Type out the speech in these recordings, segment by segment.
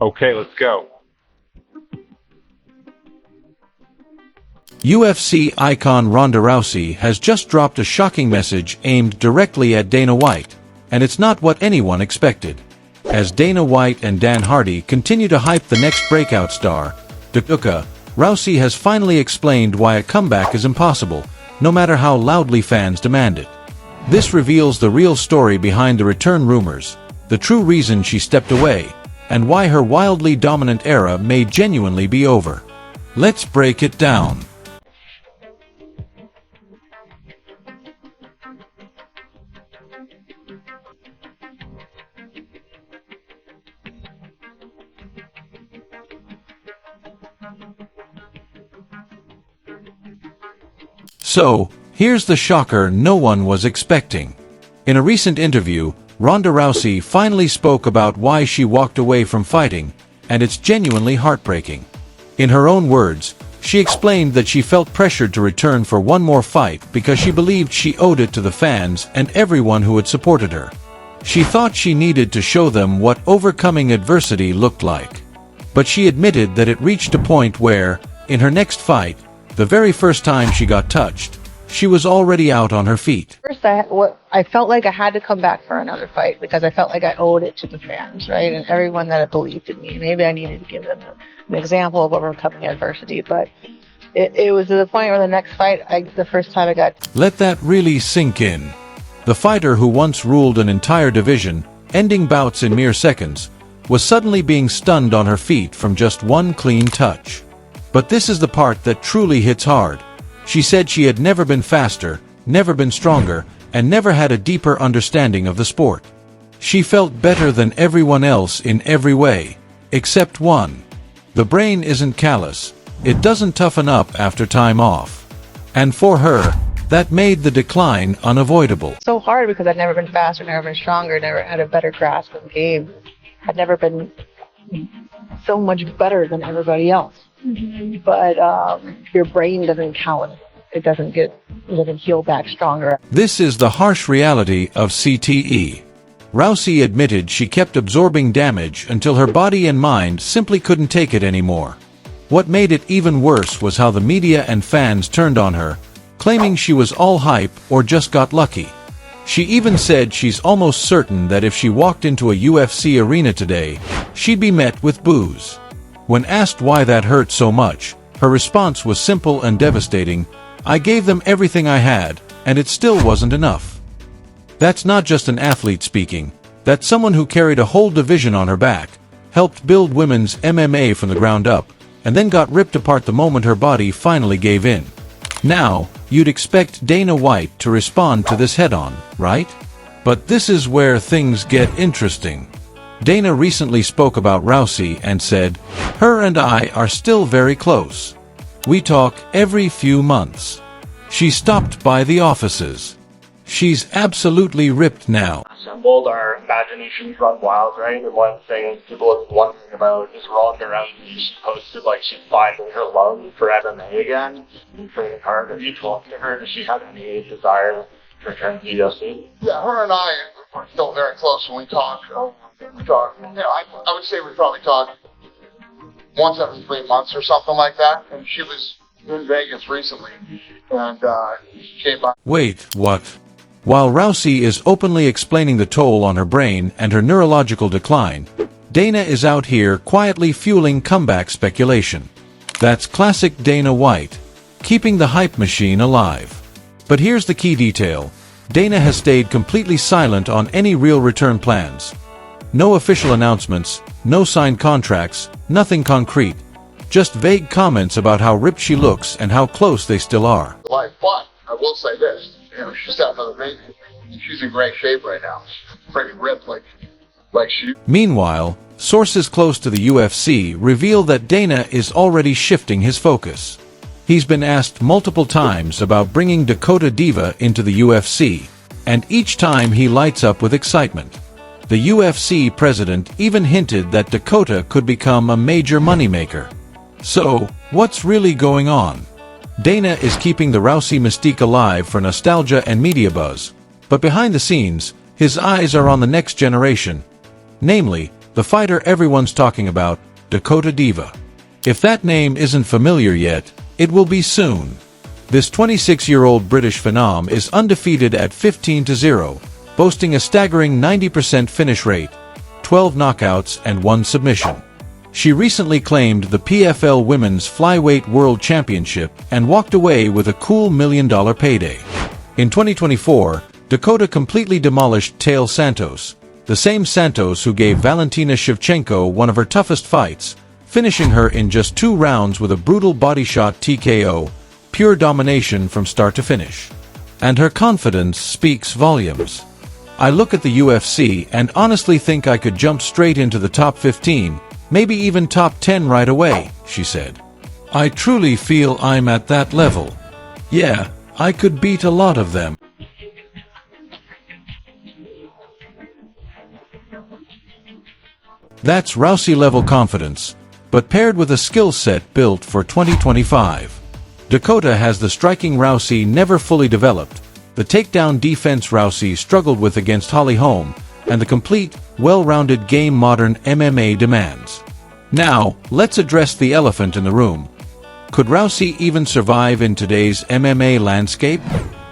Okay, let's go. UFC icon Ronda Rousey has just dropped a shocking message aimed directly at Dana White, and it's not what anyone expected. As Dana White and Dan Hardy continue to hype the next breakout star, Dakota, Rousey has finally explained why a comeback is impossible, no matter how loudly fans demand it. This reveals the real story behind the return rumors, the true reason she stepped away, and why her wildly dominant era may genuinely be over. Let's break it down. So, here's the shocker no one was expecting. In a recent interview, Ronda Rousey finally spoke about why she walked away from fighting, and it's genuinely heartbreaking. In her own words, she explained that she felt pressured to return for one more fight because she believed she owed it to the fans and everyone who had supported her. She thought she needed to show them what overcoming adversity looked like. But she admitted that it reached a point where, in her next fight, the very first time she got touched, she was already out on her feet. First, I felt like I had to come back for another fight because I felt like I owed it to the fans, right? And everyone that had believed in me. Maybe I needed to give them an example of overcoming adversity, but it was to the point where the next fight, the first time I got... Let that really sink in. The fighter who once ruled an entire division, ending bouts in mere seconds, was suddenly being stunned on her feet from just one clean touch. But this is the part that truly hits hard. She said she had never been faster, never been stronger, and never had a deeper understanding of the sport. She felt better than everyone else in every way, except one. The brain isn't callous. It doesn't toughen up after time off. And for her, that made the decline unavoidable. So hard because I'd never been faster, never been stronger, never had a better grasp of the game. I'd never been so much better than everybody else. But your brain doesn't callous. It doesn't heal back stronger. This is the harsh reality of CTE. Rousey admitted she kept absorbing damage until her body and mind simply couldn't take it anymore. What made it even worse was how the media and fans turned on her, claiming she was all hype or just got lucky. She even said she's almost certain that if she walked into a UFC arena today, she'd be met with boos. When asked why that hurt so much, her response was simple and devastating: "I gave them everything I had, and it still wasn't enough." That's not just an athlete speaking. That's someone who carried a whole division on her back, helped build women's MMA from the ground up, and then got ripped apart the moment her body finally gave in. Now, you'd expect Dana White to respond to this head-on, right? But this is where things get interesting. Dana recently spoke about Rousey and said, "Her and I are still very close. We talk every few months. She stopped by the offices. She's absolutely ripped now." Assembled, our imaginations run wild, right? And one thing people have been wondering about is Ronda Rousey. She posted like she's finding her love for MMA again and training hard. Have you talked to her? Does she have any desire to return to the UFC? Yeah, her and I are still very close when we talk. I would say we probably talk once every 3 months or something like that. And she was in Vegas recently, and she came by. Wait, what? While Rousey is openly explaining the toll on her brain and her neurological decline, Dana is out here quietly fueling comeback speculation. That's classic Dana White, keeping the hype machine alive. But here's the key detail. Dana has stayed completely silent on any real return plans. No official announcements, no signed contracts, nothing concrete. Just vague comments about how ripped she looks and how close they still are. But I will say this, she's got another baby. She's in great shape right now. Pretty ripped like she... Meanwhile, sources close to the UFC reveal that Dana is already shifting his focus. He's been asked multiple times about bringing Dakota Diva into the UFC, and each time he lights up with excitement. The UFC president even hinted that Dakota could become a major moneymaker. So, what's really going on? Dana is keeping the Rousey mystique alive for nostalgia and media buzz, but behind the scenes, his eyes are on the next generation. Namely, the fighter everyone's talking about, Dakota Diva. If that name isn't familiar yet, it will be soon. This 26-year-old British phenom is undefeated at 15-0, boasting a staggering 90% finish rate, 12 knockouts and 1 submission. She recently claimed the PFL Women's Flyweight World Championship and walked away with a cool $1 million payday. In 2024, Dakota completely demolished Tail Santos, the same Santos who gave Valentina Shevchenko one of her toughest fights, finishing her in just 2 rounds with a brutal body shot TKO, pure domination from start to finish. And her confidence speaks volumes. I look at the UFC and honestly think I could jump straight into the top 15, maybe even top 10 right away, she said. I truly feel I'm at that level. Yeah, I could beat a lot of them. That's Rousey-level confidence, but paired with a skill set built for 2025. Dakota has the striking Rousey never fully developed, the takedown defense Rousey struggled with against Holly Holm, and the complete, well-rounded game modern MMA demands. Now, let's address the elephant in the room. Could Rousey even survive in today's MMA landscape?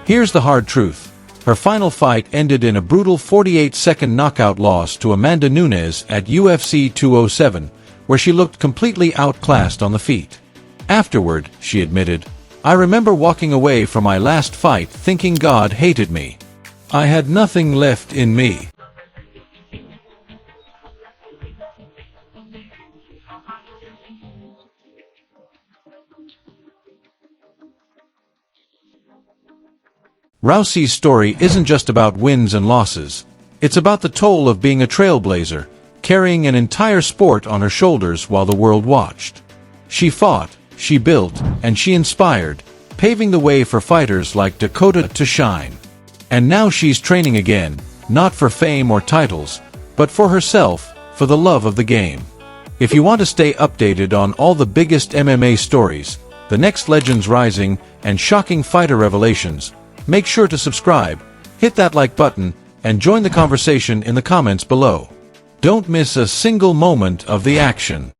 Here's the hard truth. Her final fight ended in a brutal 48-second knockout loss to Amanda Nunes at UFC 207, where she looked completely outclassed on the feet. Afterward, she admitted, "I remember walking away from my last fight thinking God hated me. I had nothing left in me." Rousey's story isn't just about wins and losses. It's about the toll of being a trailblazer, carrying an entire sport on her shoulders while the world watched. She fought, she built, and she inspired, paving the way for fighters like Dakota to shine. And now she's training again, not for fame or titles, but for herself, for the love of the game. If you want to stay updated on all the biggest MMA stories, the next legends rising, and shocking fighter revelations, make sure to subscribe, hit that like button, and join the conversation in the comments below. Don't miss a single moment of the action.